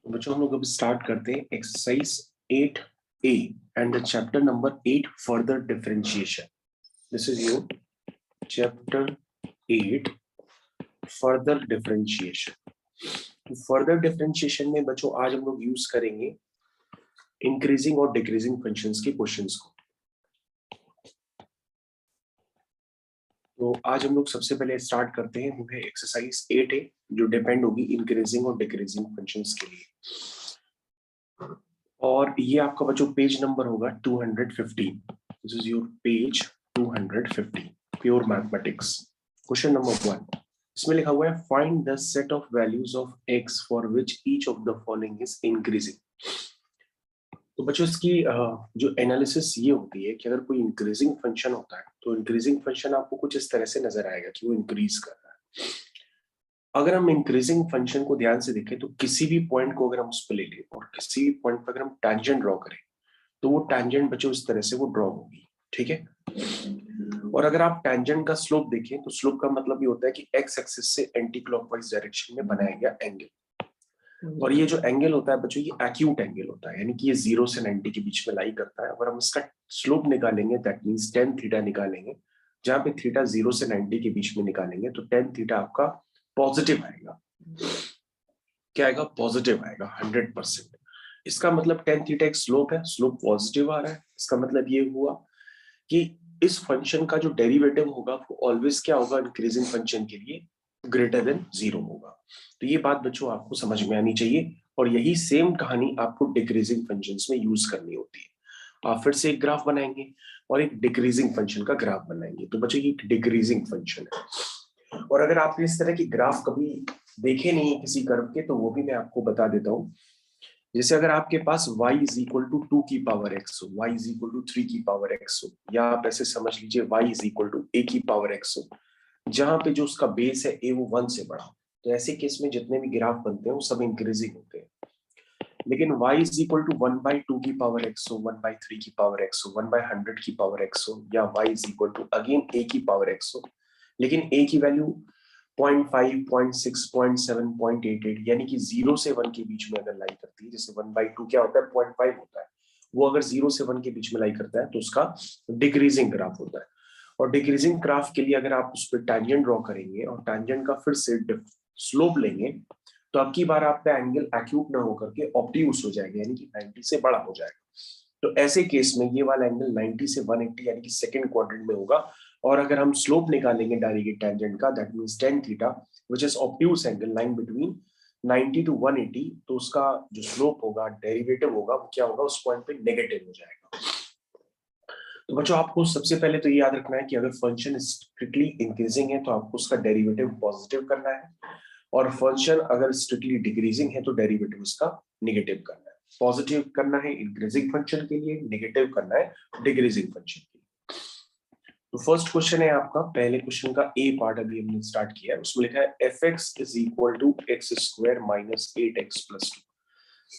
तो बच्चों हम लोग अब स्टार्ट करते हैं exercise 8A and the chapter number 8 further differentiation. This is your chapter 8 further differentiation. Further differentiation में बच्चों आज हम लोग यूज करेंगे इंक्रीजिंग और डिक्रीजिंग फंक्शंस के क्वेश्चंस को। तो आज हम लोग सबसे पहले स्टार्ट करते हैं वो है एक्सरसाइज 8A जो डिपेंड होगी इंक्रीजिंग और डिक्रीजिंग फंक्शंस के लिए। और ये आपका बच्चों पेज नंबर होगा 215। This is your page 215 pure mathematics. Question number 1 इसमें लिखा हुआ है find the set of values of x for which each of the following is increasing. तो बच्चों इसकी जो एनालिसिस ये होती है कि अगर कोई इंक्रीजिंग फंक्शन होता है तो इंक्रीजिंग फंक्शन आपको कुछ इस तरह से नजर आएगा कि वो इंक्रीज कर रहा है। अगर हम इंक्रीजिंग फंक्शन को ध्यान से देखें तो किसी भी पॉइंट को अगर हम उस पर ले लें और किसी भी पॉइंट पर अगर हम टैंजेंट ड्रॉ करें तो वो टैंजेंट बच्चों इस तरह से वो ड्रॉ होगी, ठीक है। और अगर आप टैंजेंट का स्लोप देखें तो स्लोप का मतलब ये होता है कि एक्स एक्सिस से एंटी क्लॉकवाइज डायरेक्शन में बनाया गया एंगल। और ये जो एंगल होता है बच्चों ये एक्यूट एंगल होता है, यानी कि ये 0 से 90 के बीच में लाई करता है। अगर हम इसका स्लोप निकालेंगे दैट मींस tan थीटा निकालेंगे, जहां पे थीटा 0 से 90 के बीच में निकालेंगे तो tan थीटा आपका पॉजिटिव आएगा। क्या आएगा? पॉजिटिव आएगा 100%। इसका मतलब tan थीटा एक स्लोप है, स्लोप पॉजिटिव आ रहा है। इसका मतलब ये हुआ कि इस फंक्शन का जो डेरिवेटिव होगा वो ऑलवेज क्या होगा? इंक्रीजिंग फंक्शन के लिए ग्रेटर देन 0 होगा। तो ये बात बच्चों आपको समझ में आनी चाहिए और यही सेम कहानी आपको डिक्रीजिंग फंक्शंस में यूज करनी होती है। आप फिर से एक ग्राफ बनाएंगे और एक डिक्रीजिंग फंक्शन का ग्राफ बनाएंगे। तो बच्चों ये एक डिक्रीजिंग फंक्शन है। और अगर आपने इस तरह की ग्राफ कभी देखे नहीं है किसी कर्व के तो वो भी मैं आपको बता देता हूँ। जैसे अगर आपके पास y इज इक्वल टू 2 की पावर x हो, y इज इक्वल टू 3 की पावर x हो, या आप ऐसे समझ लीजिए y is equal to a की पावर x हो, जहां पे जो उसका बेस है a वो 1 से बड़ा हो, तो ऐसे केस में जितने भी ग्राफ बनते हैं वो सब इंक्रीजिंग होते हैं। लेकिन y इज इक्वल टू 1/2 की पावर x हो, 1/3 की पावर x हो, 1/100 की पावर x हो, या y is equal to again a की पावर x हो, लेकिन a की वैल्यू 0.5, 0.6, 0.7, 0.88 यानी कि 0 से 1 के बीच में अगर लाई करती है, जैसे 1/2 क्या होता है? 0.5 होता है। वो अगर 0 से 1 के बीच में लाई करता है तो उसका डिक्रीजिंग ग्राफ होता है। और डिक्रीजिंग ग्राफ के लिए अगर आप उस पर टैंजेंट ड्रॉ करेंगे और टैंजेंट का फिर से स्लोप लेंगे तो आपकी बार आप पे एंगल एक्यूट ना होकर के ऑब्ट्यूज हो जाएगा, यानी कि 90 से बड़ा हो जाएगा। तो ऐसे केस में ये वाला एंगल 90 से 180 यानी कि सेकंड क्वाड्रेंट में होगा। और अगर हम स्लोप निकालेंगे डायरेक्ट टैंजेंट का that means tan theta which is obtuse angle line between 90 to 180, तो उसका जो स्लोप होगा डेरिवेटिव होगा वो क्या होगा? उस पॉइंट पे नेगेटिव हो जाएगा। तो बच्चों आपको सबसे पहले तो ये याद रखना है कि अगर फंक्शन स्ट्रिक्टली इंक्रीजिंग है तो आपको उसका डेरिवेटिव पॉजिटिव करना है, और फंक्शन अगर स्ट्रिक्टली डिक्रीजिंग है तो डेरिवेटिव उसका नेगेटिव करना है। पॉजिटिव करना है इंक्रीजिंग फंक्शन के लिए, नेगेटिव करना है डिक्रीजिंग फंक्शन के लिए। तो फर्स्ट क्वेश्चन है आपका, पहले क्वेश्चन का ए पार्ट अभी हमने स्टार्ट किया है। उसमें लिखा है fx is equal to x square minus 8x plus 2।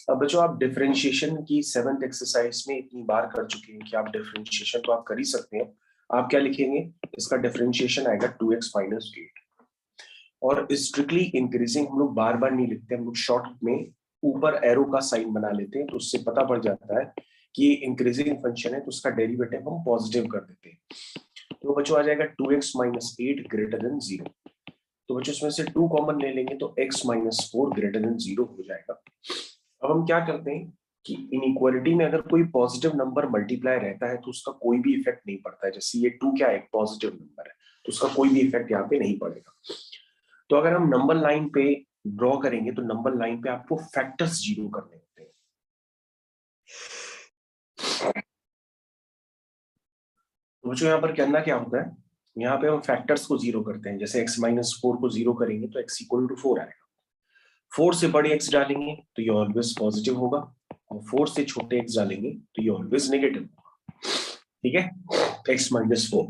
अब बच्चों आप डिफरेंशिएशन की 7th एक्सरसाइज में इतनी बार कर चुके हैं कि आप डिफरेंशिएशन तो आप कर ही सकते हैं। आप क्या लिखेंगे? इसका डिफरेंशिएशन आएगा 2x माइनस 8। और स्ट्रिक्टली इंक्रीजिंग हम लोग बार बार नहीं लिखते, हम लोग शॉर्ट में ऊपर एरो का साइन बना लेते हैं, तो उससे पता पड़ जाता है कि इंक्रीजिंग फंक्शन है तो उसका डेरिवेटिव हम पॉजिटिव कर देते हैं। तो बच्चों आ जाएगा 2x माइनस 8 ग्रेटर देन 0। तो बच्चों इसमें से 2 कॉमन ले लेंगे तो x माइनस 4 ग्रेटर देन 0 हो जाएगा। अब हम क्या करते हैं कि इनइक्वालिटी में अगर कोई पॉजिटिव नंबर मल्टीप्लाई रहता है तो उसका कोई भी इफेक्ट नहीं पड़ता है। जैसे ये 2 क्या है? एक पॉजिटिव नंबर है, तो उसका कोई भी इफेक्ट यहाँ पे नहीं पड़ेगा। तो अगर हम नंबर लाइन पे ड्रॉ करेंगे तो नंबर लाइन पे आपको फैक्टर्स 0 करने होते हैं। तो बच्चों यहाँ पर करना क्या होता है? यहाँ पे हम फैक्टर्स को 0 करते हैं। जैसे x माइनस 4 को 0 करेंगे तो x इक्वल टू 4 आएगा। 4 से बड़े x डालेंगे तो ये ऑलवेज पॉजिटिव होगा, और 4 से छोटे x डालेंगे तो ये ऑलवेज नेगेटिव होगा। ठीक है, x माइनस 4।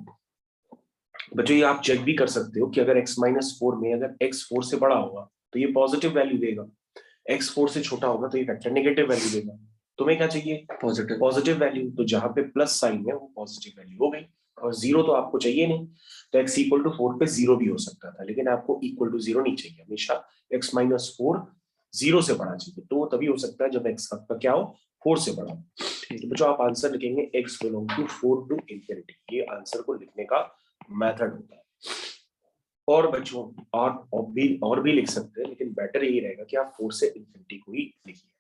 बच्चों ये आप चेक भी कर सकते हो कि अगर x माइनस 4 में अगर x 4 से बड़ा होगा तो ये पॉजिटिव वैल्यू देगा, x 4 से छोटा होगा तो ये फैक्टर नेगेटिव वैल्यू देगा। तुम्हें क्या चाहिए? Positive value. तो जहां पे प्लस साइन है वो पॉजिटिव वैल्यू हो गई, और 0 तो आपको चाहिए नहीं। तो x इक्वल टू 4 पे 0 भी हो सकता था, लेकिन आपको इक्वल टू 0 नहीं चाहिए। हमेशा x माइनस 4 0 से बढ़ा चाहिए, तो तभी हो सकता है जब x आपका क्या हो 4 से बढ़ा। तो बच्चों आप आंसर लिखेंगे x belong to 4 to infinity, ये आंसर को लिखने का मेथड होता है। और बच्चों और भी लिख सकते हैं, लेकिन बेटर यही रहेगा कि आप 4 से इंफिनिटी को ही लिखिए,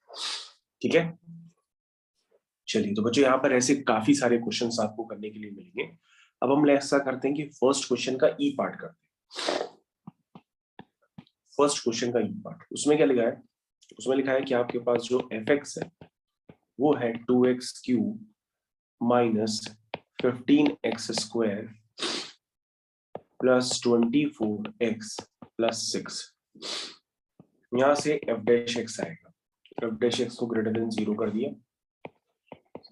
ठीक है। चलिए, तो बच्चों यहाँ पर ऐसे काफी सारे क्वेश्चंस आपको करने के लिए मिलेंगे। अब हम ऐसा करते हैं कि फर्स्ट क्वेश्चन का ई पार्ट करते हैं। फर्स्ट क्वेश्चन का ई पार्ट, उसमें क्या लिखा है, उसमें लिखा है कि आपके पास जो fx है वो है 2x cube minus 15x square plus 24x plus 6। यहां से f डैश x आएगा, f डैश x को ग्रेटर देन 0 कर दिया,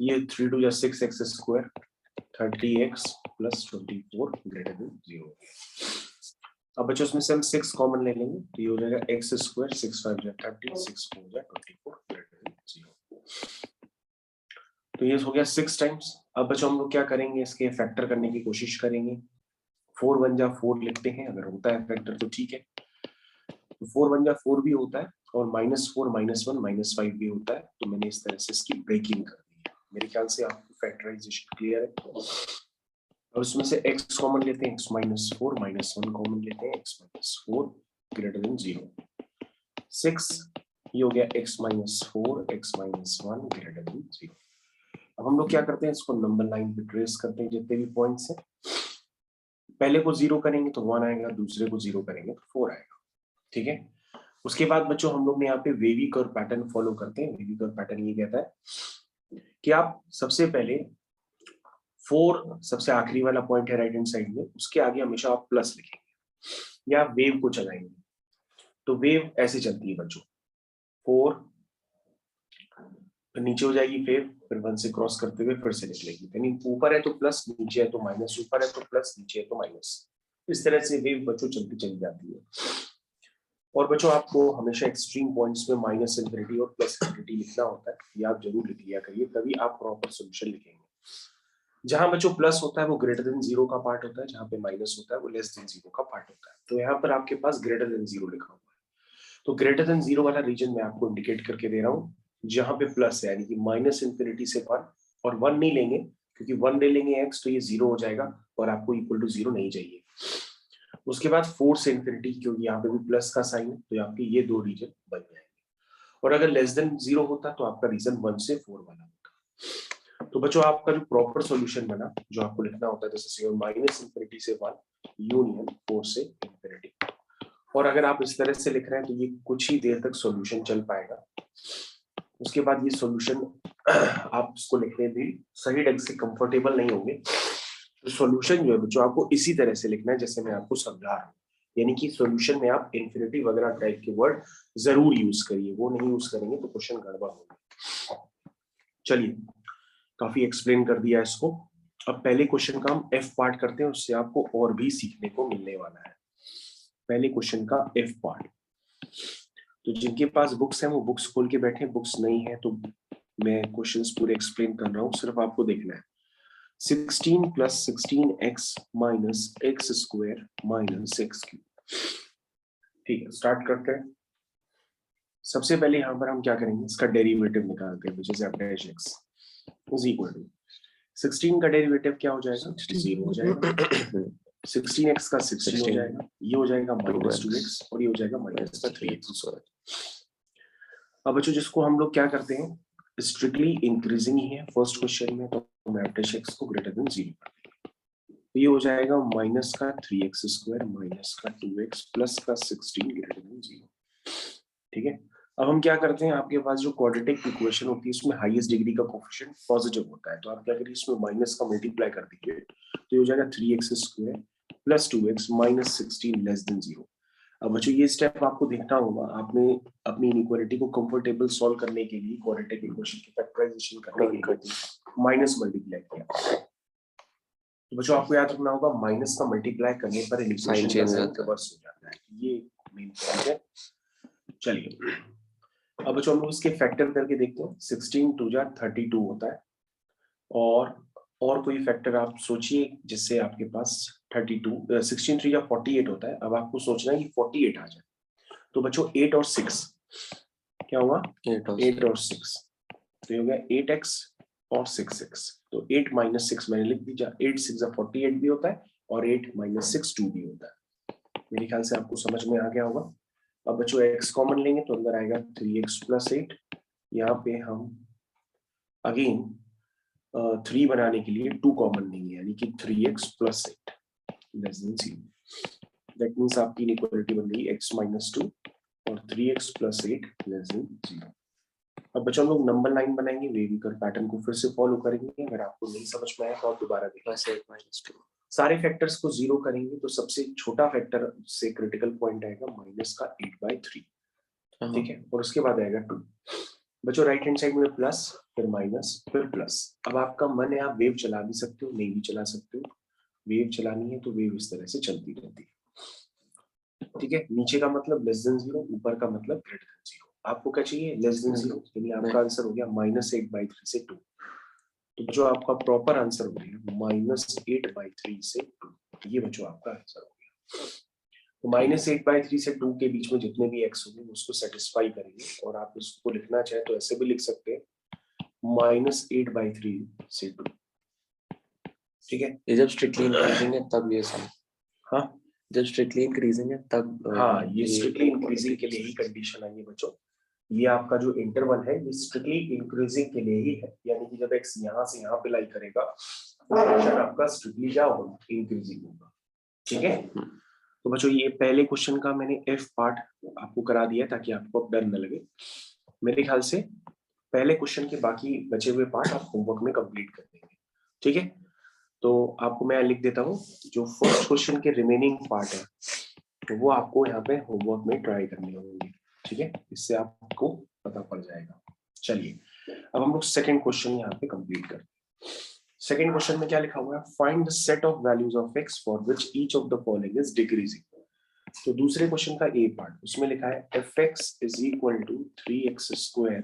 ये 3 2 या 6x square 30x plus 24 greater than 0। अब बच्चों इसमें से हम 6 कॉमन ले लेंगे, तो ये हो जाएगा x स्क्वायर 6 5 या 30 6 4 या 24 ग्रेटर देन 0। तो ये हो गया 6 टाइम्स। अब बच्चों हम लोग क्या करेंगे, इसके फैक्टर करने की कोशिश करेंगे। 4 1 जा 4 लिखते हैं, अगर होता है फैक्टर तो ठीक है, तो 4 1 जा 4 भी होता है और -4 -1 -5 भी होता है। तो मैंने इस तरह से इसकी ब्रेकिंग कर दी है। मेरे ख्याल से आपको फैक्टराइजेशन क्लियर है। और उसमें से x कॉमन लेते हैं, x -4 -1 कॉमन लेते हैं, x -4 ग्रेटर देन 0। 6 ये हो गया x -4 x -1 ग्रेटर देन 0। अब हम लोग क्या करते हैं, इसको नंबर लाइन पे ट्रेस करते हैं, जितने भी पॉइंट्स हैं। पहले को 0 करेंगे तो 1 आएगा, दूसरे को 0 करेंगे तो 4 आएगा, ठीक है। उसके बाद बच्चों हम लोग ने यहाँ पे वेवी कर्व पैटर्न फॉलो करते हैं। वेवी कर्व पैटर्न ये कहता है कि आप सबसे पहले 4 सबसे आखिरी वाला पॉइंट है राइट हैंड साइड में, उसके आगे हमेशा आप प्लस लिखेंगे या वेव को चलाएंगे। तो वेव ऐसे चलती है बच्चों, 4 फिर नीचे हो जाएगी वेव, फिर 1 से क्रॉस करते हुए फिर से निकलेगी, यानी ऊपर है तो प्लस, नीचे है तो माइनस, ऊपर है तो प्लस, नीचे है तो माइनस। इस तरह से वेव बच्चों चलती चली जाती है। और बच्चों आपको हमेशा एक्सट्रीम पॉइंट्स में माइनस इंफिनिटी और प्लस इंफिनिटी लिखना होता है, ये आप जरूर लिख लिया करिए, तभी आप प्रॉपर सोल्यूशन लिखेंगे। जहां बच्चों प्लस होता है वो ग्रेटर देन 0 का पार्ट होता है, जहां पे माइनस होता है वो लेस देन 0 का पार्ट होता है। तो यहाँ पर आपके पास ग्रेटर देन 0 लिखा हुआ है, तो ग्रेटर देन 0 वाला रीजन मैं आपको इंडिकेट करके दे रहा हूँ, जहां पे प्लस है, यानी कि माइनस इंफिनिटी से 1, और 1 नहीं लेंगे क्योंकि 1 ले लेंगे x तो ये 0 हो जाएगा और आपको इक्वल टू 0 नहीं चाहिए। उसके बाद 4 से इंफिनिटी, क्योंकि यहाँ पे भी प्लस का साइन है तो आपके ये दो रीजन बन जाएंगे। और अगर लेस देन 0 होता तो आपका रीजन 1 से 4 वाला होता। तो बच्चों आपका जो प्रॉपर सॉल्यूशन बना, जो आपको लिखना होता है, जैसे माइनस इंफिनिटी से 1 यूनियन 4 से इंफिनिटी। और अगर आप इस तरह से लिख रहे हैं तो ये कुछ ही देर तक सॉल्यूशन चल पाएगा। उसके बाद ये सॉल्यूशन आप इसको लिखने भी सही ढंग से कंफर्टेबल नहीं होंगे। तो सॉल्यूशन जो है बच्चों आपको इसी तरह से लिखना है जैसे मैं आपको समझा रहा हूँ, यानी कि सॉल्यूशन में आप इंफिनिटी वगैरह टाइप के वर्ड जरूर यूज करिए, वो नहीं यूज करेंगे तो क्वेश्चन गड़बड़ होगा। चलिए, काफी एक्सप्लेन कर दिया इसको। अब पहले क्वेश्चन का हम एफ पार्ट करते हैं, उससे आपको और भी सीखने को मिलने वाला है। पहले क्वेश्चन का एफ पार्ट, तो जिनके पास बुक्स हैं वो बुक्स खोल के बैठे, बुक्स नहीं है तो मैं क्वेश्चंस पूरे एक्सप्लेन कर रहा हूँ, सिर्फ आपको देखना है। 16 plus 16x minus x square minus x cube. ठीक है, स्टार्ट करते हैं। सबसे पहले यहाँ पर हम क्या करेंगे, इसका डेरिवेटिव निकालते हैं, which is f dash x is equal to 16 का डेरिवेटिव क्या हो जाएगा, 0 हो जाएगा। 16x का 16 हो जाएगा, ये हो जाएगा -2x और ये हो जाएगा -3x। अब बच्चों जिसको हम लोग क्या करते हैं, स्ट्रिक्टली इंक्रीजिंग ही है फर्स्ट क्वेश्चन में, तो हम f dash x को ग्रेटर देन 0 कर देंगे। तो ये हो जाएगा माइनस का 3x स्क्वायर माइनस का 2x प्लस का 16 ग्रेटर देन 0। ठीक है, अब हम क्या करते हैं, आपके पास जो क्वाड्रेटिक इक्वेशन होती है उसमें हाईएस्ट डिग्री का कोएफिशिएंट पॉजिटिव होता है, तो आप क्या करिए, इसमें माइनस का मल्टीप्लाई कर दीजिए, तो ये हो जाएगा 3x square plus 2x minus 16 less than 0। अब बच्चों ये स्टेप आपको देखना होगा, आपने अपनी इनइक्वालिटी को कंफर्टेबल सॉल्व करने के लिए क्वाड्रेटिक इक्वेशन की फैक्टराइजेशन करने के लिए माइनस मल्टीप्लाई किया। तो बच्चों आपको याद रखना होगा, माइनस का मल्टीप्लाई करने पर इक्वेशन का साइन रिवर्स हो जाता है, ये मेन पॉइंट है। चलिए, अब बच्चों हम लोग इसके फैक्टर करके देखते हैं। 16 2 जा 32 होता है, और कोई फैक्टर आप सोचिए जिससे आपके पास 32 16 3 जा 48 होता है। अब आपको सोचना है कि 48 आ जाए, तो बच्चों 8 और 6 क्या हुआ 8 और 6, तो ये हो गया 8x और 6x। तो 8 - 6 मैंने लिख दिया, 8 6 48 भी होता है और 8 - 6 2 भी होता है। मेरे ख्याल से आपको समझ में आ गया होगा। अब बच्चों x कॉमन लेंगे तो अंदर आएगा 3x + 8। यहाँ पे हम अगेन 3 बनाने के लिए 2 कॉमन लेंगे, यानी कि 3x + 8 less than 0। That means आपकी इनइक्वालिटी बन गई x - 2 और 3x + 8 लेस देन 0। अब बच्चों हम लोग नंबर लाइन बनाएंगे, वेवी कर्व पैटर्न को फिर से फॉलो करेंगे। अगर आपको नहीं समझ में आया तो आप दोबारा देखें। 8 - 2 सारे फैक्टर्स को 0 करेंगे तो सबसे छोटा फैक्टर से क्रिटिकल पॉइंट आएगा -8/3, ठीक है, और उसके बाद आएगा 2। बच्चों राइट हैंड साइड में प्लस, फिर माइनस, फिर प्लस। अब आपका मन है आप वेव चला भी सकते हो, नहीं भी चला सकते हो। वेव चलानी है तो वेव इस तरह से चलती रहती है, ठीक है। नीचे का मतलब लेस देन 0, ऊपर का मतलब ग्रेटर देन 0। आपको क्या चाहिए? लेस देन 0, यानी आपका आंसर हो गया -8/3 से 2। तो जो आपका प्रॉपर आंसर हो गया -8/3 से 2। ये बच्चों आपका आंसर हो गया। तो -8/3 से 2 के बीच में जितने भी x होंगे उसको सेटिस्फाई करेंगे। और आप उसको लिखना चाहे तो ऐसे भी लिख सकते हैं -8/3 से 2, ठीक है। ये जब स्ट्रिक्टली इंक्रीजिंग है तब ये सम, हाँ जब स्ट्रिक्टली इंक्रीजिंग है तब हाँ, ये स्ट्रिक्टली इंक्रीजिंग के लिए ही कंडीशन आई है बच्चों। ये आपका जो इंटरवल है ये स्ट्रिक्टली इंक्रीजिंग के लिए ही है, यानी कि जब x यहाँ से यहाँ पे लाई करेगा तो फंक्शन आपका स्ट्रिक्टली क्या होगा? इंक्रीजिंग होगा, ठीक है। तो बच्चों ये पहले क्वेश्चन का मैंने F पार्ट आपको करा दिया ताकि आपको अब डर न लगे। मेरे ख्याल से पहले क्वेश्चन के बाकी बचे हुए पार्ट आप होमवर्क में कंप्लीट कर देंगे, ठीक है। तो आपको मैं लिख देता हूँ जो फर्स्ट क्वेश्चन के रिमेनिंग पार्ट है तो वो आपको यहाँ पे होमवर्क में ट्राई करने होंगे, ठीक है। इससे आपको पता पड़ जाएगा। चलिए अब हम लोग सेकंड क्वेश्चन यहाँ पे कंप्लीट करते हैं। सेकंड क्वेश्चन में क्या लिखा हुआ है? Find the set of values of x for which each of the following is decreasing. तो दूसरे क्वेश्चन का ए पार्ट, उसमें लिखा है fx = 3x²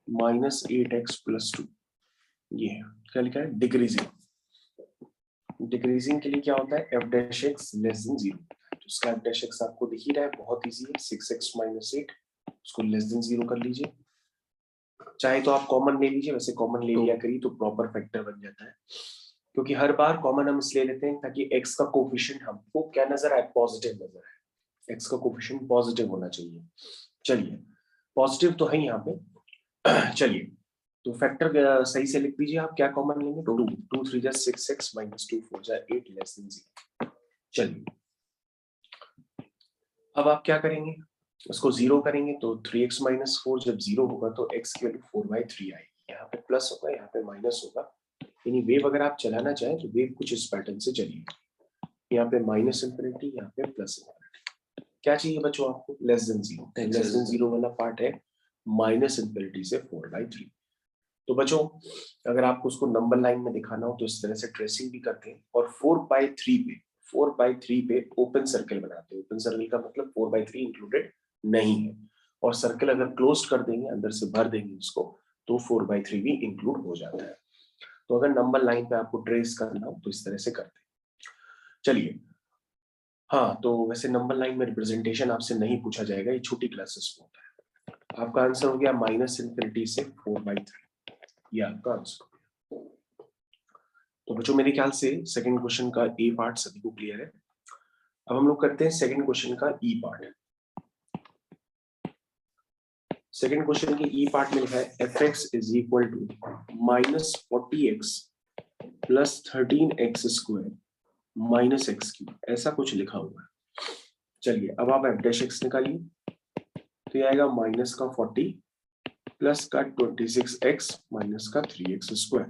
- 8x + 2। ये है क्या लिखा है? डिक्रीजिंग। डिक्रीजिंग के लिए क्या होता है? f' less than 0। तो इसका f' आपको दिख ही रहा है, बहुत इजी है। 6x - 8 उसको लेस देन 0 कर लीजिए। चाहे तो आप कॉमन ले लीजिए, वैसे कॉमन ले लिया करिए तो प्रॉपर फैक्टर बन जाता है, क्योंकि हर बार कॉमन हम इसलिए लेते हैं ताकि x का कोफिशिएंट हमको क्या नजर आए? पॉजिटिव नजर आए। x का कोफिशिएंट पॉजिटिव होना चाहिए। चलिए पॉजिटिव तो है यहाँ पे। चलिए तो फैक्टर सही से लिख दीजिए आप। क्या कॉमन लेंगे? 2 2 3 जा 6x - 2 4 जा 8 लेस देन 0। चलिए अब आप क्या करेंगे? उसको 0 करेंगे तो 3x - 4 जब 0 होगा तो x की वैल्यू 4/3 आएगी। यहाँ पे प्लस होगा, यहाँ पे माइनस होगा। यानी वेव अगर आप चलाना चाहें तो वेव कुछ इस पैटर्न से चलिए। यहाँ पे -∞, यहाँ पे +∞। क्या चाहिए बच्चों आपको? Less than 0। लेस देन 0 वाला पार्ट है -∞ से 4/3। तो बच्चों अगर आपको उसको नंबर लाइन में दिखाना हो तो इस तरह से ट्रेसिंग भी करते हैं और 4/3 पे ओपन सर्कल बनाते हैं। ओपन सर्कल का मतलब 4/3 इंक्लूडेड नहीं है, और सर्कल अगर क्लोज कर देंगे, अंदर से भर देंगे उसको, तो 4/3 भी इंक्लूड हो जाता है। तो अगर नंबर लाइन पे आपको ट्रेस करना हो तो इस तरह से करते हैं। चलिए हाँ, तो वैसे नंबर लाइन में रिप्रेजेंटेशन आपसे नहीं पूछा जाएगा, ये छोटी क्लासेस में होता है। आपका आंसर हो गया -∞ से 4/3। ये आपका आंसर। तो बच्चों मेरे ख्याल से सेकंड क्वेश्चन का ए पार्ट सभी को क्लियर है। अब हम लोग करते हैं सेकंड क्वेश्चन का ई पार्ट। सेकंड क्वेश्चन के ई पार्ट में लिखा है fx = -40x + 13x² - x³। ऐसा कुछ लिखा हुआ है। चलिए अब आप f' निकालिए। तो ये आएगा -40 प्लस का 26x माइनस का 3x²।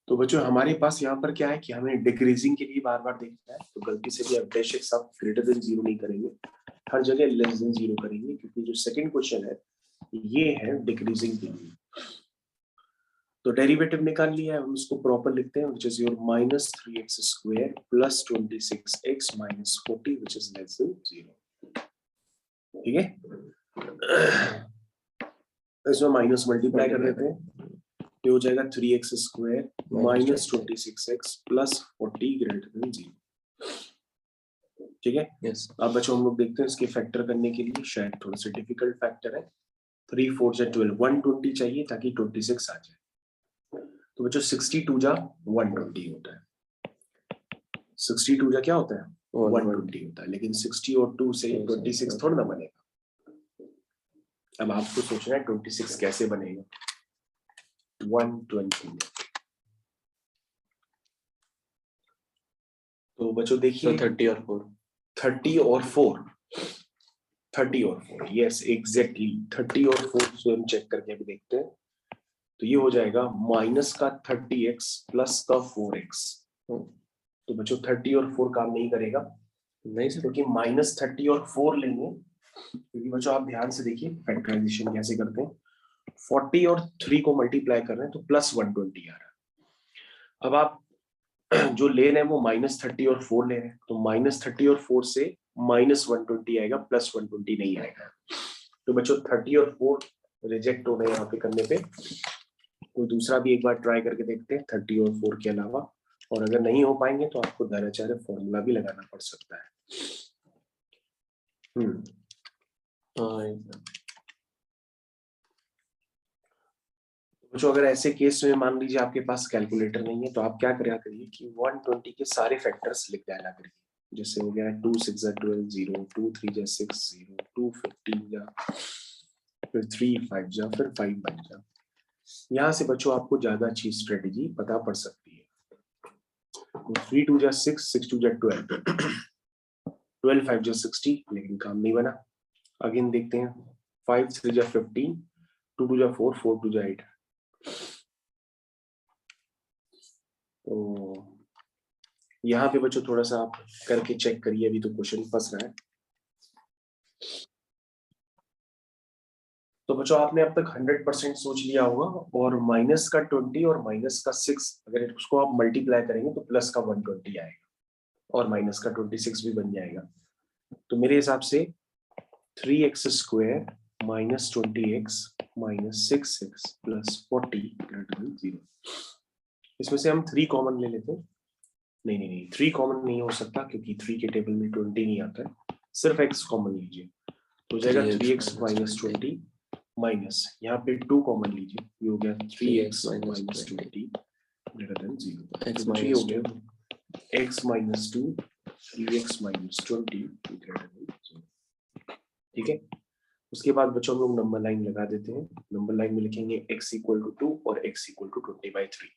तो बच्चों हमारे पास यहाँ पर क्या है कि हमें डिक्रीजिंग के लिए बार बार देखना है, तो गलती से भी f' आप ग्रेटर देन 0 नहीं करेंगे, हर जगह लेस देन 0 करेंगे, क्योंकि जो सेकंड क्वेश्चन है ये है डिक्रीजिंग के लिए। तो डेरिवेटिव निकाल लिया है, हम इसको प्रॉपर लिखते हैं, which is your -3x² plus 26x minus 40 which is less than 0। ठीक है, इसमें माइनस मल्टीप्लाई कर देते हैं, ये हो जाएगा 3x² minus 26x plus 40 greater than 0। ठीक है। यस अब बच्चों हम लोग देखते हैं इसके फैक्टर करने के लिए, शायद थोड़ा सा डिफिकल्ट फैक्टर है। 3 4 जा 12, 120 चाहिए ताकि 26 आ जाए। तो बच्चों 62 जा 120 होता है। 62 जा क्या होता है 120 होता है, लेकिन 60 और 2 से 26 थोड़ा ना बनेगा। अब आपको सोचना है 26 कैसे बनेगा 120। तो बच्चों देखिए 30 और 4 30 और 4, 30 और 4, यस एग्जैक्टली 30 और 4 से हम चेक करके अभी देखते हैं। तो ये हो जाएगा माइनस का 30x प्लस का 4x। तो बच्चों 30 और 4 काम नहीं करेगा नहीं सर, क्योंकि माइनस 30 और 4 लेंगे, क्योंकि बच्चों आप ध्यान से देखिए फैक्टराइजेशन कैसे करते हैं। 40 और 3 को मल्टीप्लाई कर रहे हैं तो प्लस 120 आ रहा है। अब आप जो ले रहे हैं वो माइनस 30 और 4 ले रहे हैं, तो माइनस 30 और 4 से माइनस 120 आएगा, प्लस 120 नहीं आएगा। तो बच्चों 30 और 4 रिजेक्ट हो गए यहाँ पे करने पे। कोई दूसरा भी एक बार ट्राई करके देखते हैं 30 और 4 के अलावा, और अगर नहीं हो पाएंगे तो आपको धराचार्य फॉर्मूला भी लगाना पड़ सकता है। तो अगर ऐसे केस में मान लीजिए आपके पास कैलकुलेटर नहीं है तो आप क्या करिए कि 120 के सारे फैक्टर्स लिख डाला करिए। जैसे हो गया 2 6 जा 12 0, 2 3 जा 6 0, 2 15 जा, फिर 3 5 जा, फिर 5 बन जा। यहाँ से बच्चों आपको ज्यादा अच्छी स्ट्रेटेजी पता पड़ सकती है। 3 2 जा 6, 6 2 जा 12, 12 5 जा 60, लेकिन काम नहीं बना। अगेन देखते हैं 5 3 जा 15, 2 2 जा 4, 4 2 जा 8। तो यहाँ पे बच्चों थोड़ा सा आप करके चेक करिए, अभी तो क्वेश्चन फंस रहा है। तो बच्चों आपने अब तक 100% सोच लिया होगा, और माइनस का 20 और माइनस का 6 अगर उसको आप मल्टीप्लाई करेंगे तो प्लस का 120 आएगा, और माइनस का 26 भी बन जाएगा। तो मेरे हिसाब से 3x square minus 20x minus 6x plus 40 greater than 0। इसमें से हम 3 कॉमन ले लेते हैं। नहीं 3 कॉमन नहीं हो सकता क्योंकि 3 के टेबल में 20 नहीं आता है, सिर्फ x कॉमन लीजिए तो जाएगा 3x माइनस 20 माइनस यहाँ पे 2 कॉमन लीजिए, ये हो गया 3x minus 20 greater than 0। x तो 3 हो minus गया x minus 2 3x minus 20 greater than 0। ठीक है। उसके बाद बच्चों हम लोग नंबर लाइन लगा देते हैं। नंबर लाइन में लिखेंगे x इक्वल टू 2 और x इक्वल टू 20/3।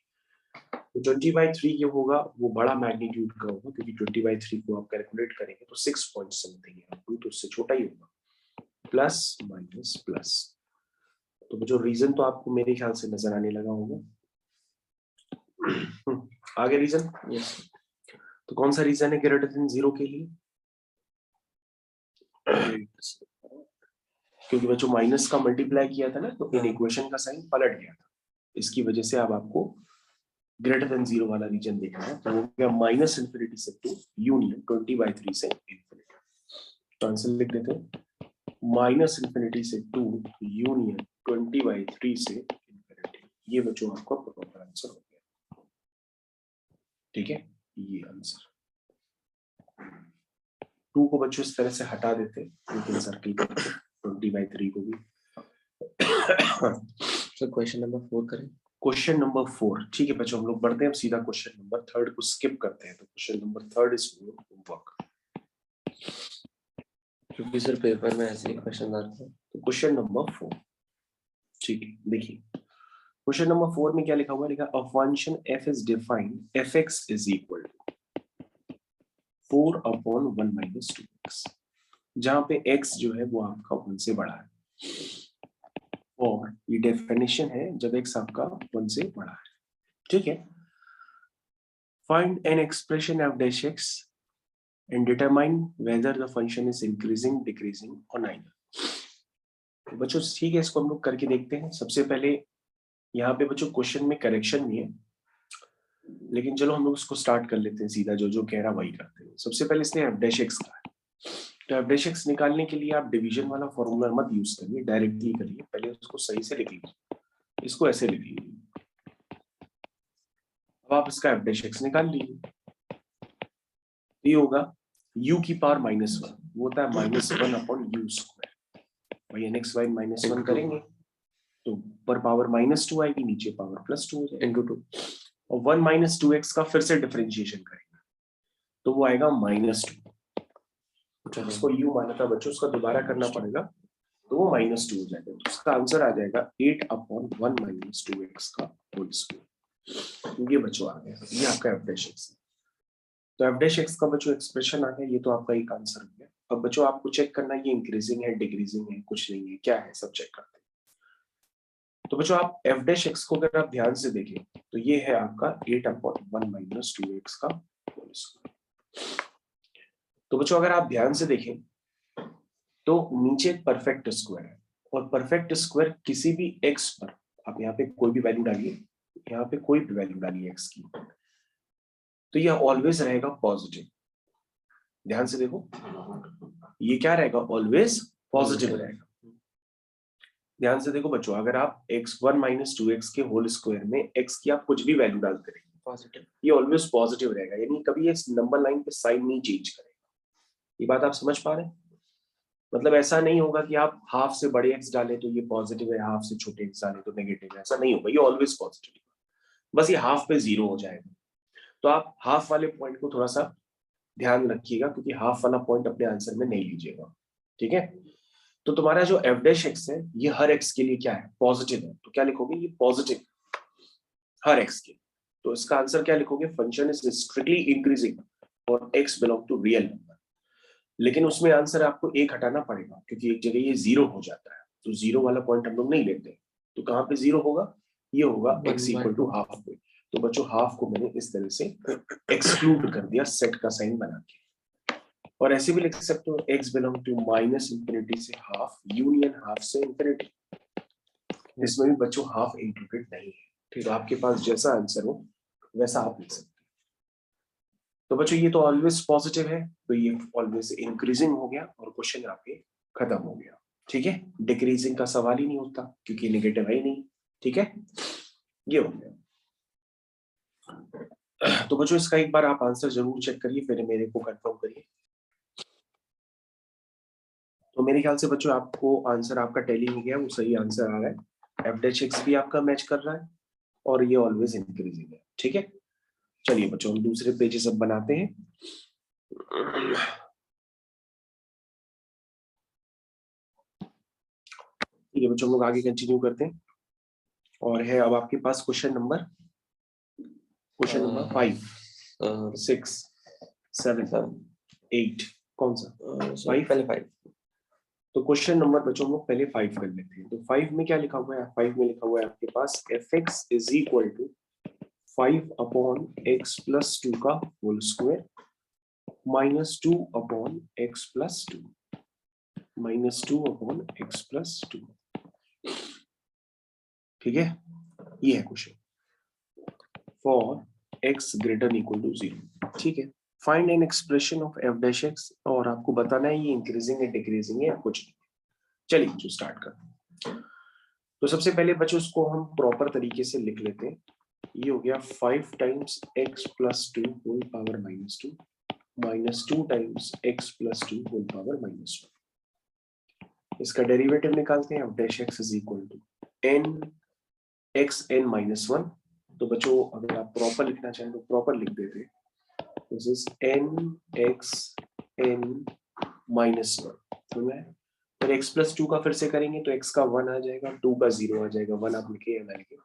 तो 20/3 जो होगा वो बड़ा मैग्नीट्यूड का होगा, क्योंकि 20/3 को आप कैलकुलेट करेंगे तो 6 पॉइंट समथिंग है, 2 तो उससे छोटा ही होगा, प्लस माइनस प्लस। तो जो रीजन तो आपको मेरे ख्याल से नजर आने लगा होगा। आगे रीजन, यस तो कौन सा रीजन है ग्रेटर देन 0 के लिए? क्योंकि बच्चों माइनस का मल्टीप्लाई किया था ना, तो इन इक्वेशन का साइन पलट गया था, इसकी वजह से अब आपको ग्रेटर देन 0 वाला रीजन देखना है। तो वो क्या माइनस इन्फिनिटी से 2 यूनियन 20/3 से इन्फिनिटी। तो आंसर लिख देते हैं माइनस इन्फिनिटी से 2 यूनियन 20/3 से इन्फिनिटी। ये बच्चों आपका प्रॉपर आंसर हो गया। ठीक है, ये आंसर 2 को बच्चों इस तरह से हटा देते, लेकिन सर्किल करते 20/3 को भी। सर क्वेश्चन नंबर 4 करें। क्वेश्चन नंबर 4, ठीक है बच्चों हम लोग बढ़ते हैं अब सीधा क्वेश्चन नंबर 3 को स्किप करते हैं। तो क्वेश्चन नंबर 3 इज होमवर्क, क्योंकि सर पेपर में ऐसे ही क्वेश्चन आते हैं। तो क्वेश्चन नंबर 4, ठीक है देखिए क्वेश्चन नंबर 4 में क्या लिखा हुआ है, लिखा a function f is defined fx is equal to 4/1 minus 2x, जहां पे x जो है वो आपका 1 से बड़ा है, और ये डेफिनेशन है जब x आपका 1 से बड़ा है। ठीक है, find an expression f dash x and determine whether the function is increasing, decreasing or neither। बच्चों ठीक है, इसको हम लोग करके देखते हैं। सबसे पहले यहाँ पे बच्चों क्वेश्चन में करेक्शन नहीं है, लेकिन चलो हम लोग इसको स्टार्ट कर लेते हैं सीधा, जो जो कह रहा वही करते हैं। सबसे पहले इसने f dash x का है, तो f dash x निकालने के लिए आप डिवीजन वाला फॉर्मूला मत यूज करिए, डायरेक्टली करिए। पहले उसको सही से लिख लीजिए, इसको ऐसे लिख लीजिए। अब आप इसका f dash x निकाल लीजिए, ये होगा u की पावर -1 वो होता है -1 अपॉन u स्क्वायर। भाई nx y -1 करेंगे तो ऊपर पावर -2 आएगी, नीचे पावर +2 हो जाएगी इंटू 2 और 1 - 2x का फिर से डिफरेंशिएशन करेंगे तो वो आएगा -2। जिसको u माना था बच्चों उसका दोबारा करना पड़ेगा तो वो -2 हो जाएगा। तो उसका आंसर आ जाएगा 8 अपॉन 1 - 2x का होल स्क्वायर। ये बच्चों आ गया, ये आपका f डैश x है। तो f डैश x का बच्चों एक्सप्रेशन आ गया, ये तो आपका एक आंसर हो गया। अब बच्चों आपको चेक करना है ये इंक्रीजिंग है डिक्रीजिंग है कुछ नहीं है क्या है, सब चेक करते हैं। तो बच्चों आप f डैश x को अगर आप ध्यान से देखें तो ये है आपका 8 अपॉन 1 - 2x का होल स्क्वायर। तो बच्चों अगर आप ध्यान से देखें तो नीचे परफेक्ट स्क्वायर है और परफेक्ट स्क्वायर किसी भी x पर आप यहाँ पे कोई भी वैल्यू डालिए, यहाँ पे कोई भी वैल्यू डालिए x की, तो यह ऑलवेज रहेगा पॉजिटिव। ध्यान से देखो ये क्या रहेगा, ऑलवेज पॉजिटिव रहेगा। ध्यान से देखो बच्चों अगर आप x1 - 2x के होल स्क्वायर में x की आप कुछ भी वैल्यू डालते रहेंगे पॉजिटिव, ये ऑलवेज पॉजिटिव रहेगा, यानी कभी ये नंबर लाइन पे साइन नहीं चेंज करेगा। ये बात आप समझ पा रहे हैं? मतलब ऐसा नहीं होगा कि आप हाफ से बड़े x डाले तो ये पॉजिटिव है, हाफ से छोटे x डाले तो नेगेटिव है, ऐसा नहीं होगा, ये ऑलवेज पॉजिटिव है। बस ये हाफ पे 0 हो जाएगा। तो आप हाफ वाले पॉइंट को थोड़ा सा ध्यान रखिएगा क्योंकि हाफ वाला पॉइंट अपने आंसर में नहीं लीजिएगा, ठीक है। तो तुम्हारा जो f डैश x है ये हर x के लिए क्या है, पॉजिटिव है। तो क्या लिखोगे, ये पॉजिटिव हर x के। तो इसका आंसर क्या लिखोगे, फंक्शन इज स्ट्रिक्टली इंक्रीजिंग और x belong to real number. लेकिन उसमें आंसर आपको एक हटाना पड़ेगा क्योंकि एक जगह ये 0 हो जाता है, तो 0 वाला पॉइंट हम लोग नहीं लेते। तो कहाँ पे 0 होगा, ये होगा x इक्वल टू हाफ पे। तो बच्चों हाफ को मैंने इस तरह से एक्सक्लूड कर दिया सेट का साइन बना के। और ऐसे भी लिख सकते हो x बिलोंग टू -इंफिनिटी से हाफ यूनियन हाफ से इंफिनिटी। इसमें भी बच्चों हाफ इंक्लूडेड नहीं है, ठीक है। आपके पास जैसा आंसर हो वैसा आप लिख सकते हैं। तो बच्चों ये तो ऑलवेज पॉजिटिव है तो ये ऑलवेज इंक्रीजिंग हो गया और क्वेश्चन यहाँ पे खत्म हो गया, ठीक है। डिक्रीजिंग का सवाल ही नहीं होता क्योंकि नेगेटिव है ही नहीं, ठीक है। ये हो गया। तो बच्चों इसका एक बार आप आंसर जरूर चेक करिए फिर मेरे को कंफर्म करिए। तो मेरे ख्याल से बच्चों आपको आंसर आपका टैली हो गया, वो सही आंसर आ रहा है। f डैश x भी आपका मैच कर रहा है और ये ऑलवेज इंक्रीजिंग है, ठीक है। चलिए बच्चों हम दूसरे पेजेस अब बनाते हैं। ठीक है बच्चों हम लोग आगे कंटिन्यू करते हैं और है अब आपके पास क्वेश्चन नंबर 5 6 7 8 कौन सा, 5। तो क्वेश्चन नंबर बच्चों हम लोग पहले 5 कर लेते हैं। तो 5 में क्या लिखा हुआ है, 5 में लिखा हुआ है आपके पास fx is equal to 5 upon x plus 2 का whole square -2 upon x plus 2 -2 upon x plus 2, ठीक है। ये है question for x greater equal to 0, ठीक है। Find an expression of f dash x और आपको बताना है ये इंक्रीजिंग है डिक्रीजिंग है या कुछ नहीं। चलिए जो स्टार्ट करते हैं। तो सबसे पहले बच्चों उसको हम प्रॉपर तरीके से लिख लेते हैं। ये हो गया 5 times x plus 2 whole power -2 -2 times x plus 2 whole power -1। इसका डेरिवेटिव निकालते हैं। Dash x is equal to n x n -1। तो बच्चों अगर आप प्रॉपर लिखना चाहें तो प्रॉपर लिख देते हैं। This is n x n -1। तो मैं फिर x प्लस 2 का फिर से करेंगे तो x का 1 आ जाएगा, 2 का 0 आ जाएगा, 1 आप लिखे या ना लिखे।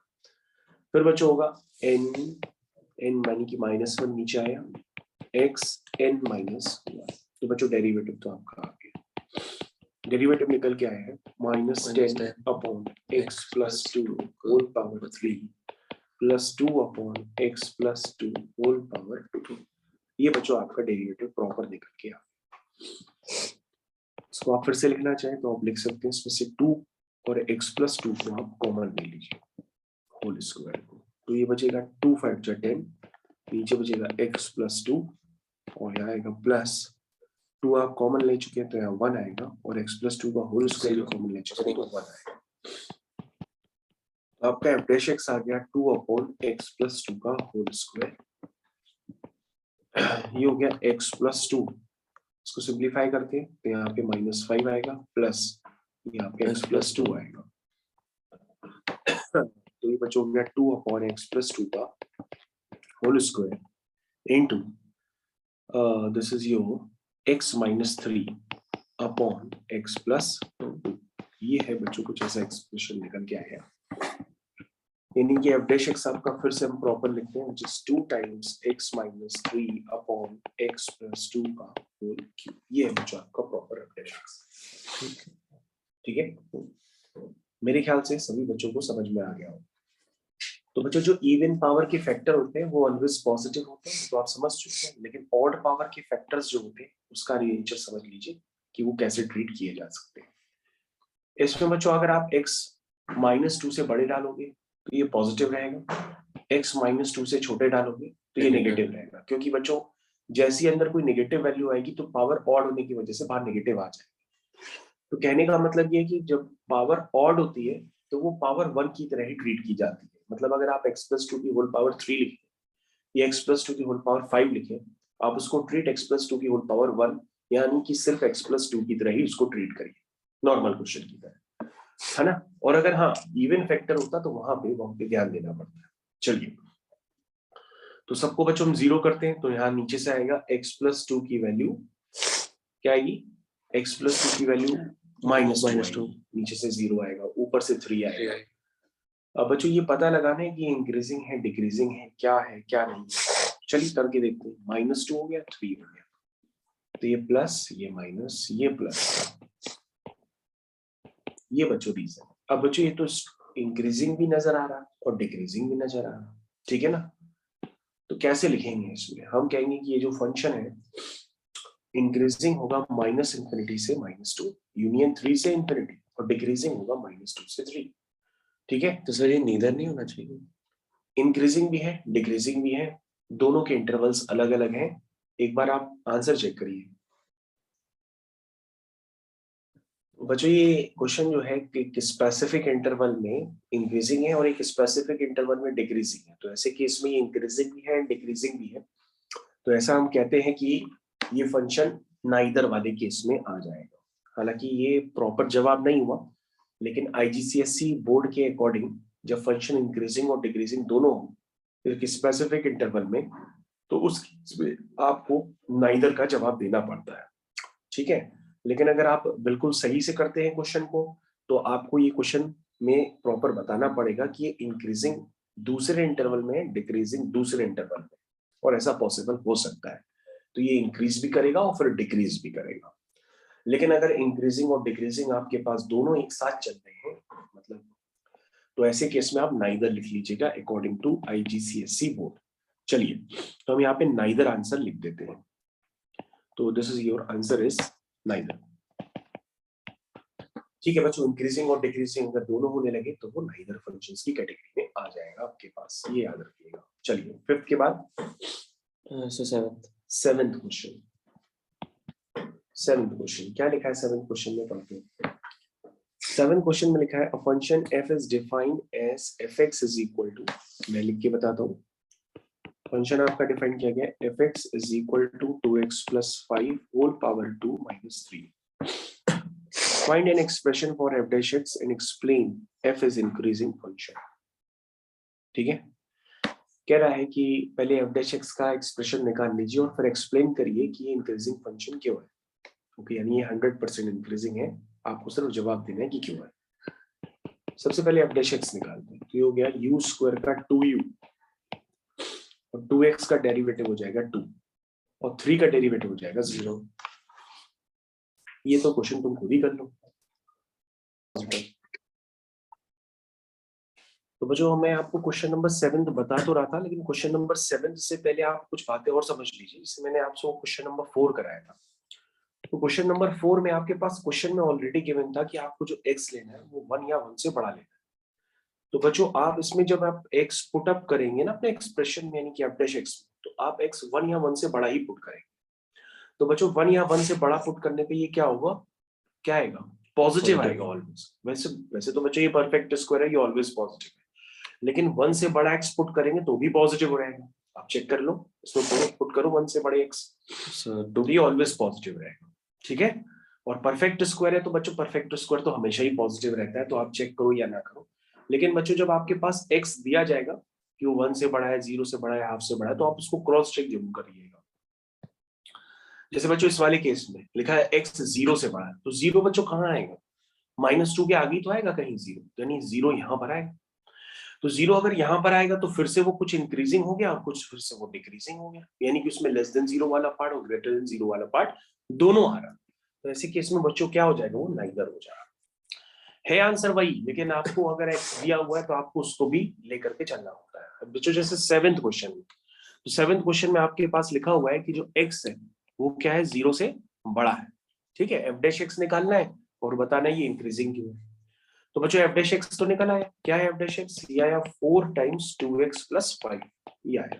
फिर बच्चों होगा n मानी कि -1 नीचे आया x n -1। तो बच्चों डेरिवेटिव तो आपका आ गया, डेरिवेटिव निकल के आया है -10 upon x plus 2 whole power 3 plus 2 upon x plus 2 whole power 2। ये बच्चों आपका डेरिवेटिव प्रॉपर निकल के आ गया। इसको आप फिर से लिखना चाहें तो आप लिख सकते हैं, इसमें से 2 और x प्लस 2 को आप कॉमन ले लीजिए होल स्क्वायर को। तो ये बचेगा 2 5 जा 10, नीचे बचेगा x प्लस 2 और यहाँ आएगा प्लस 2 आप कॉमन ले चुके हैं तो यहाँ 1 आएगा और x प्लस 2 का होल स्क्वायर कॉमन ले चुके हैं तो 1 आएगा। तो आपका f डैश x आ गया 2 अपॉन x प्लस 2 का होल स्क्वायर। ये हो गया x प्लस 2 इसको सिंप्लीफाई करते हैं तो यहाँ पे -5 आएगा प्लस यहाँ पे x + 2 आएगा। तो ये बच्चों हो गया 2/x + 2 का whole square into this is your x - 3 upon x + 2। ये है बच्चों कुछ ऐसा एक्सप्रेशन निकल के आया, यानी कि f' आपका फिर से हम प्रॉपर लिखते हैं which is 2 times x - 3 upon x + 2 का होल क्यूब। ये है बच्चों आपका प्रॉपर f'। ठीक है, मेरे ख्याल से सभी बच्चों को समझ में आ गया हो। तो बच्चों जो इवन पावर के फैक्टर होते हैं वो ऑलवेज पॉजिटिव होते हैं, तो आप समझ चुके हैं, लेकिन ऑड पावर के फैक्टर्स जो होते हैं उसका नेचर समझ लीजिए कि वो कैसे ट्रीट किए जा सकते हैं। इसमें बच्चों अगर आप x - 2 से बड़े डालोगे तो ये पॉजिटिव रहेगा, x - 2 से छोटे डालोगे तो ये नेगेटिव रहेगा, क्योंकि बच्चों जैसी अंदर कोई नेगेटिव वैल्यू आएगी तो पावर ऑड होने की वजह से बाहर नेगेटिव आ जाएगी। तो कहने का मतलब ये है कि जब पावर ऑड होती है तो वो पावर 1 की तरह ही ट्रीट की जाती है। मतलब अगर आप x + 2 की होल पावर 3 लिखें या x + 2 की होल पावर 5 लिखें, आप उसको ट्रीट x + 2 की होल पावर 1 यानी कि सिर्फ x + 2 की तरह ही उसको ट्रीट करिए, नॉर्मल क्वेश्चन की तरह, है ना। और अगर हाँ इवन फैक्टर होता तो वहां पे ध्यान देना पड़ता है। चलिए, तो सबको बच्चों हम 0 करते हैं तो यहाँ नीचे से आएगा x + 2 की वैल्यू क्या आएगी, x + 2 की वैल्यू -2, नीचे से 0 आएगा, ऊपर से 3 आएगा। अब बच्चों ये पता लगाना है कि इंक्रीजिंग है डिक्रीजिंग है क्या नहीं है। चलिए करके देखते हैं। -2 हो गया, 3 हो गया, तो ये प्लस ये माइनस ये प्लस, ये बच्चों रीजन। अब बच्चों ये तो इंक्रीजिंग भी नजर आ रहा और डिक्रीजिंग भी नजर आ रहा, ठीक है ना। तो कैसे लिखेंगे इसमें, हम कहेंगे कि ये जो फंक्शन है इंक्रीजिंग होगा -∞ से -2 यूनियन 3 से इंफिनिटी, और डिक्रीजिंग होगा -2 से 3। ठीक है, तो सर ये नीदर नहीं होना चाहिए, इंक्रीजिंग भी है डिक्रीजिंग भी है, दोनों के इंटरवल्स अलग अलग हैं। एक बार आप आंसर चेक करिए। बच्चों ये क्वेश्चन जो है कि स्पेसिफिक इंटरवल में इंक्रीजिंग है और एक स्पेसिफिक इंटरवल में डिक्रीजिंग है, तो ऐसे केस में ये इंक्रीजिंग भी है डिक्रीजिंग भी है, तो ऐसा हम कहते हैं कि ये फंक्शन नाइदर वाले केस में आ जाएगा। हालांकि ये प्रॉपर जवाब नहीं हुआ, लेकिन आईजीसीएसई बोर्ड के अकॉर्डिंग जब फंक्शन इंक्रीजिंग और डिक्रीजिंग दोनों हो एक स्पेसिफिक इंटरवल में, तो उस केस में आपको नाइदर का जवाब देना पड़ता है। ठीक है, लेकिन अगर आप बिल्कुल सही से करते हैं क्वेश्चन को, तो आपको ये क्वेश्चन में प्रॉपर बताना पड़ेगा कि ये इंक्रीजिंग दूसरे इंटरवल में डिक्रीजिंग दूसरे इंटरवल में, और ऐसा पॉसिबल हो सकता है। तो ये इंक्रीज भी करेगा और फिर डिक्रीज भी करेगा। लेकिन अगर इंक्रीजिंग और डिक्रीजिंग आपके पास दोनों एक साथ चल रहे हैं, मतलब, तो ऐसे केस में आप नाइदर लिख लीजिएगा अकॉर्डिंग टू आईजीसीएसई बोर्ड। चलिए, तो हम यहाँ पे नाइदर आंसर लिख देते हैं। तो this is your answer is neither. ठीक है बच्चों, इंक्रीजिंग और डिक्रीजिंग अगर दोनों होने लगे तो वो नाइदर फंक्शंस की कैटेगरी में आ जाएगा आपके पास, ये याद रखिएगा। चलिए, फिफ्थ के बाद सेवेंथ क्वेश्चन। सेवेंथ क्वेश्चन क्या लिखा है सेवेंथ क्वेश्चन में, पढ़ते हैं। सेवेंथ क्वेश्चन में लिखा है a function f is defined as fx is equal to, मैं लिख के बताता हूँ। फंक्शन आपका डिफाइन किया गया है fx is equal to 2x + 5 whole power 2 - 3। Find an expression for f' and explain f is increasing function। ठीक है, कह रहा है कि पहले f' का एक्सप्रेशन निकाल लीजिए और फिर एक्सप्लेन करिए कि ये इंक्रीजिंग फंक्शन क्यों है। ओके, यानी ये 100% इंक्रीजिंग है, आपको सिर्फ जवाब देना है कि क्यों है। सबसे पहले f' निकालते हैं, तो ये हो गया u² का 2u और 2x का डेरिवेटिव हो जाएगा 2 और 3 का डेरिवेटिव हो जाएगा 0। ये तो क्वेश्चन तुम खुद ही कर लो। तो बच्चों मैं आपको क्वेश्चन नंबर 7 बता तो रहा था, लेकिन क्वेश्चन नंबर 7 से पहले आप कुछ बातें और समझ लीजिए, जिससे मैंने आपसे क्वेश्चन नंबर 4 कराया था। तो क्वेश्चन नंबर 4 में आपके पास क्वेश्चन में ऑलरेडी गिवन था कि आपको जो x लेना है वो 1 या 1 से बड़ा लेना है। तो बच्चों आप इसमें जब आप x पुट अप करेंगे ना अपने एक्सप्रेशन में, यानी कि f', तो आप x 1 या 1 से बड़ा ही पुट करेंगे। तो बच्चों 1 या 1 से बड़ा पुट करने पे ये क्या होगा, क्या आएगा, पॉजिटिव आएगा ऑलवेज। वैसे तो बच्चों ये परफेक्ट स्क्वायर है, ये ऑलवेज पॉजिटिव है, लेकिन 1 से बड़ा x पुट करेंगे तो भी पॉजिटिव हो रहेगा। आप चेक कर लो, इसमें पुट करो 1 से बड़े x, सर तो ये ऑलवेज पॉजिटिव रहेगा, ठीक है। और परफेक्ट स्क्वायर है तो बच्चों परफेक्ट स्क्वायर तो हमेशा ही पॉजिटिव रहता है, तो आप चेक करो या ना करो। लेकिन बच्चों जब आपके पास x दिया जाएगा कि वो 1 से बड़ा है, 0 से बड़ा है, हाफ से बड़ा है, तो आप उसको क्रॉस चेक जरूर करिएगा। जैसे बच्चों इस वाले केस में लिखा है x 0 से बड़ा है, तो 0 बच्चों कहाँ आएगा, -2 के आगे तो आएगा कहीं 0, यानी 0 यहाँ पर आएगा। तो 0 अगर यहाँ पर आएगा तो फिर से वो कुछ इंक्रीजिंग हो गया और कुछ फिर से वो डिक्रीजिंग हो गया, यानी कि उसमें लेस देन 0 वाला पार्ट और ग्रेटर देन 0 वाला पार्ट दोनों आ रहा। तो ऐसे केस में बच्चों क्या हो जाएगा, वो नाइदर हो जाएगा। है आंसर वही, लेकिन आपको अगर x दिया हुआ है तो आपको उसको भी लेकर के चलना होता है। अब बच्चों जैसे 7th क्वेश्चन, तो 7th क्वेश्चन में आपके पास लिखा हुआ है कि जो x है वो क्या है, 0 से बड़ा है, ठीक है। f डैश x निकालना है और बताना है ये इंक्रीजिंग क्यों है। तो बच्चों f डैश x तो निकल आया, क्या है f डैश x, ये आया 4 टाइम्स 2x + 5, ये आया।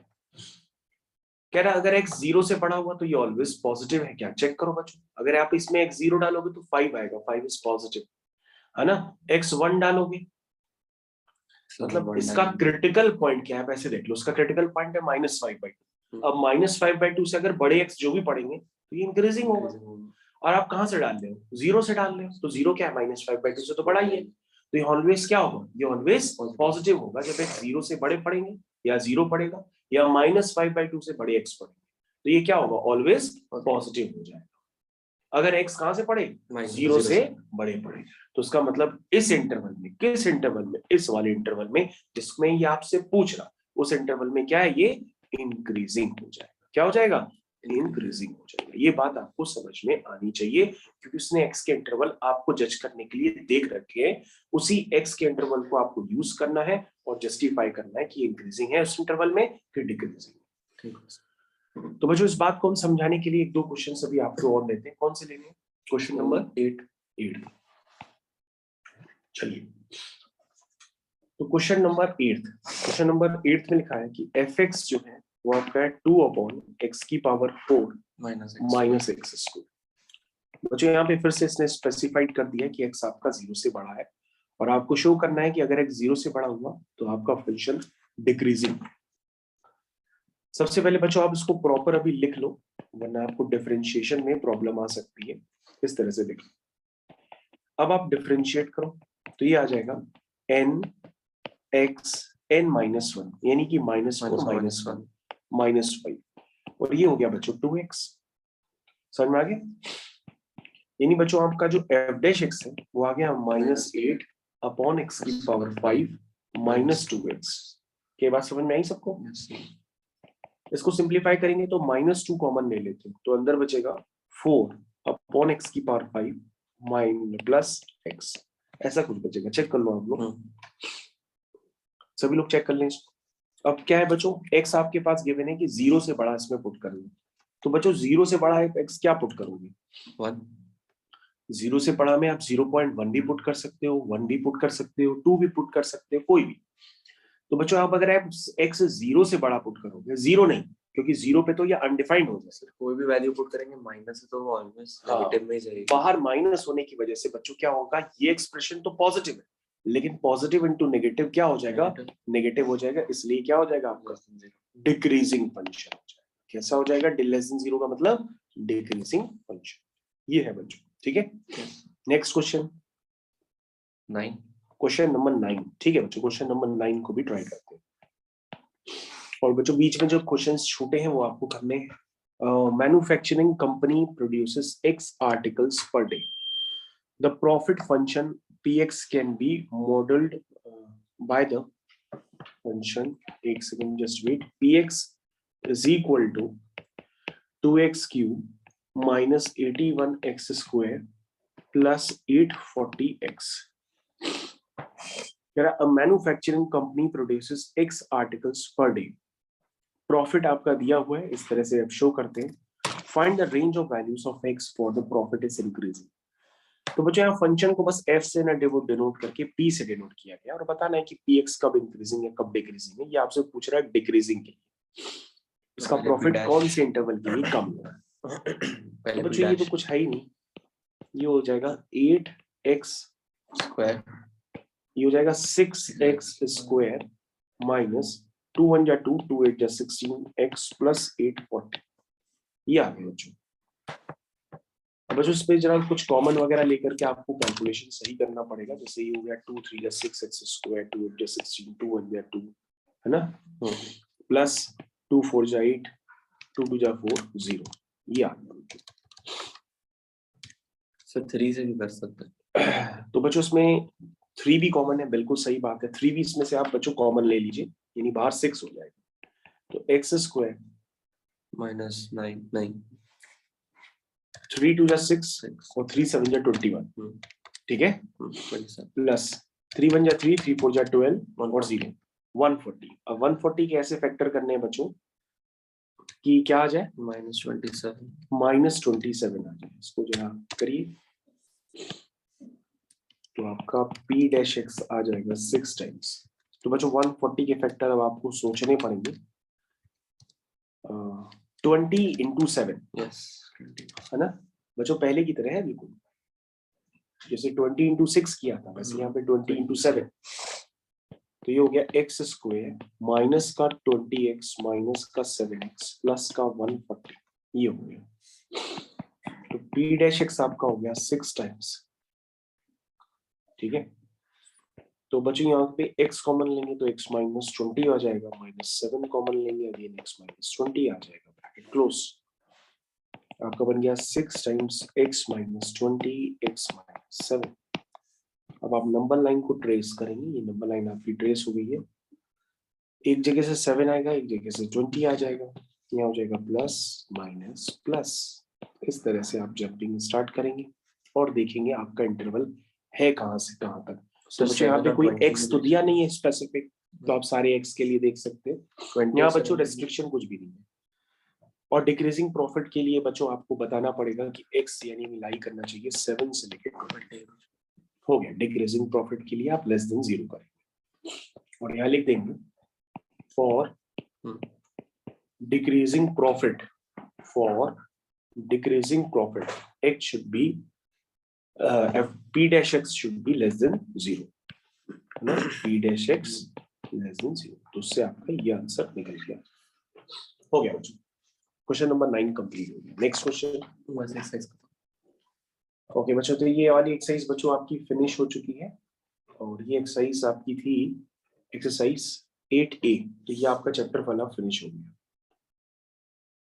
कह रहा अगर x 0 से बड़ा हुआ तो ये ऑलवेज पॉजिटिव है क्या, चेक करो बच्चों। अगर आप इसमें x 0 डालोगे तो 5 आएगा, 5 इज पॉजिटिव, है ना। x 1 डालोगे मतलब इसका क्रिटिकल पॉइंट क्या है, वैसे देख लो, इसका क्रिटिकल पॉइंट है -5/2। अब -5/2 से अगर बड़े x जो भी पढ़ेंगे तो ये इंक्रीजिंग होगा, और आप कहां से डाल रहे हो, 0 से डाल रहे हो, तो 0 क्या है, -5/2 से तो बड़ा ही है, तो ये ऑलवेज क्या होगा, ये ऑलवेज पॉजिटिव होगा जब x 0 से बड़े पढ़ेंगे या 0 पड़ेगा या -5/2 से बड़े x पढ़ेंगे, तो ये क्या होगा, ऑलवेज पॉजिटिव हो जाएगा। अगर x कहां से पढ़े, 0 से बड़े पढ़े, तो उसका मतलब इस इंटरवल में, किस इंटरवल में, इस वाले इंटरवल में जिसमें ये आपसे पूछ रहा, उस इंटरवल में क्या है, ये इंक्रीजिंग हो जाएगा। क्या हो जाएगा, इंक्रीजिंग हो जाएगा। ये बात आपको समझ में आनी चाहिए, क्योंकि उसने x के इंटरवल आपको जज करने के लिए देख रखे हैं, उसी x के इंटरवल को आपको यूज करना है और जस्टिफाई करना है कि इंक्रीजिंग है उस इंटरवल में कि डिक्रीजिंग। तो बच्चों इस बात को हम समझाने के लिए एक दो क्वेश्चन अभी आपको और लेते हैं। कौन से लेंगे, क्वेश्चन नंबर 8। चलिए, तो क्वेश्चन नंबर 8 में लिखा है कि fx जो है वो आपका है 2/x⁴ माइनस एक्स स्क्वायर। बच्चों यहाँ पे फिर से इसने स्पेसिफाइड कर दिया कि x आपका 0 से बड़ा है और आपको शो करना है कि अगर x 0 से बड़ा हुआ तो आपका फंक्शन डिक्रीजिंग। सबसे पहले बच्चों आप इसको प्रॉपर अभी लिख लो, वरना आपको डिफरेंशिएशन में प्रॉब्लम आ सकती है। इस तरह से लिख लो, अब आप डिफरेंशिएट करो तो ये आ जाएगा n(x n-1) यानी कि -4 -1 -5, और ये हो गया बच्चों 2x। समझ में आ गया, यानी बच्चों आपका जो f डैश x है वो आ गया -8/x⁵ -2x। के बात समझ में आई सबको? इसको सिंप्लीफाई करेंगे तो -2 कॉमन ले लेते हैं, तो अंदर बचेगा 4/x⁵ प्लस x, ऐसा कुछ बचेगा। चेक कर लो आप लोग, सभी लोग चेक कर लें इसको। अब क्या है बच्चों, x आपके पास गिवन है कि 0 से बड़ा इसमें पुट कर लो, तो बच्चों 0 से बड़ा है x क्या पुट करोगे, 1। 0 से बड़ा में आप 0.1 भी पुट कर सकते हो, 1 भी पुट कर सकते हो, 2 भी पुट कर सकते हो, कोई भी। तो बच्चों आप अगर आप x 0 से बड़ा पुट करोगे, 0 नहीं, क्योंकि 0 पे तो ये अनडिफाइंड हो जाएगा, कोई भी वैल्यू पुट करेंगे माइनस है तो वो ऑलवेज नेगेटिव में ही जाएगी। बाहर माइनस होने की वजह से बच्चों क्या होगा, ये एक्सप्रेशन तो पॉजिटिव है, लेकिन पॉजिटिव इनटू नेगेटिव क्या हो जाएगा, नेगेटिव हो जाएगा, इसलिए क्या हो जाएगा आपका डिक्रीजिंग फंक्शन हो जाएगा। कैसा हो जाएगा, लेस देन 0 का मतलब डिक्रीजिंग फंक्शन। ये है बच्चों, ठीक है। नेक्स्ट क्वेश्चन 9, क्वेश्चन नंबर 9, ठीक है बच्चों। क्वेश्चन नंबर 9 को भी ट्राई करते हैं, और बच्चों बीच में जो क्वेश्चंस छूटे हैं वो आपको करने हैं। Manufacturing company produces x articles per day, the profit function px can be modelled by the function, एक second just wait, px is equal to 2x³ minus 81x² plus 840x। A manufacturing company produces x articles per day, profit आपका दिया हुआ है, इस तरह से आप show करते हैं। Find the range of values of x for the profit is increasing. तो बच्चों यहाँ फंक्शन को बस f से ना डिनोट करके p से डिनोट किया गया, और बताना है कि px कब इंक्रीजिंग है कब डिक्रीजिंग है। ये आपसे पूछ रहा है डिक्रीजिंग के लिए, इसका प्रॉफिट कौन से इंटरवल के लिए कम हो रहा है। तो बच्चों ये तो कुछ है ही नहीं, ये हो जाएगा 8x², ये हो जाएगा 6x² माइनस 2 1 जा 2, 2 8 जा 16, x प्लस 8 40, ये आ गया बच्चों। अब बच्चों इस पे जरा कुछ कॉमन वगैरह लेकर के आपको कैलकुलेशन सही करना पड़ेगा। जैसे ये हो गया 2 3 जा 6 x स्क्वायर, 2 8 जा 16, 2 1 जा 2, है ना, प्लस 2 4 जा 8, 2 2 जा 4 0, ये आ गया। सर 3 से भी कर सकते हैं। तो बच्चों इसमें 3 भी कॉमन है, बिल्कुल सही बात है। 3 भी इसमें से आप बच्चों कॉमन ले लीजिए, यानी बाहर 6 हो जाएगा। तो x स्क्वायर माइनस 9 3 2 जा 6 और 3 7 जा 21, ठीक है, 27 प्लस 3 1 जा 3, 3 4 जा 12 और 0 140। अब 140 के ऐसे फैक्टर करने हैं बच्चों कि क्या आ जाए, -27 -27 आ जाए। इसको जरा करिए, तो आपका p डैश x आ जाएगा 6 टाइम्स। तो बच्चों 140 के फैक्टर अब आपको सोचने पड़ेंगे। 20 into 7, यस है ना बच्चों, पहले की तरह है बिल्कुल, जैसे 20 into 6 किया था वैसे यहाँ पे 20 into 7। तो ये हो गया x स्क्वायर माइनस का 20x माइनस का 7x प्लस का 140, ये हो गया। तो p डैश x आपका हो गया 6 टाइम्स, ठीक है। तो बच्चों यहाँ पे x कॉमन लेंगे तो x माइनस 20 आ जाएगा, -7 कॉमन लेंगे अगेन x माइनस 20 आ जाएगा, ब्रैकेट क्लोज। आपका बन गया 6 times x minus 20 x minus 7। अब आप नंबर लाइन को ट्रेस करेंगे, ये नंबर लाइन आपकी ट्रेस हो गई है। एक जगह से 7 आएगा, एक जगह से 20 आ जाएगा, यहाँ हो जाएगा प्लस माइनस प्लस। इस तरह से आप जंपिंग स्टार्ट करेंगे और देखेंगे आपका इंटरवल है कहाँ से कहाँ तक। तो बच्चों यहाँ पे कोई x तो दिया नहीं है स्पेसिफिक, तो आप सारे x के लिए देख सकते हैं। यहाँ बच्चों रेस्ट्रिक्शन कुछ भी नहीं है। और डिक्रीजिंग प्रॉफिट के लिए बच्चों आपको बताना पड़ेगा कि x यानी मिलाई करना चाहिए 7 से लेकर 20 हो गया। डिक्रीजिंग प्रॉफिट के लिए आप लेस देन 0 करेंगे और यहाँ लिख देंगे for decreasing profit, for decreasing profit x should be p dash x should be less than 0, है ना, p dash x less than 0। तो उससे आपका ये आंसर निकल गया, हो गया बच्चों। क्वेश्चन नंबर 9 कंप्लीट हो गया। Next question. ओके बच्चों, तो ये वाली एक्सरसाइज बच्चों आपकी फिनिश हो चुकी है और ये एक्सरसाइज आपकी थी एक्सरसाइज 8A। तो ये आपका चैप्टर वाला फिनिश हो गया।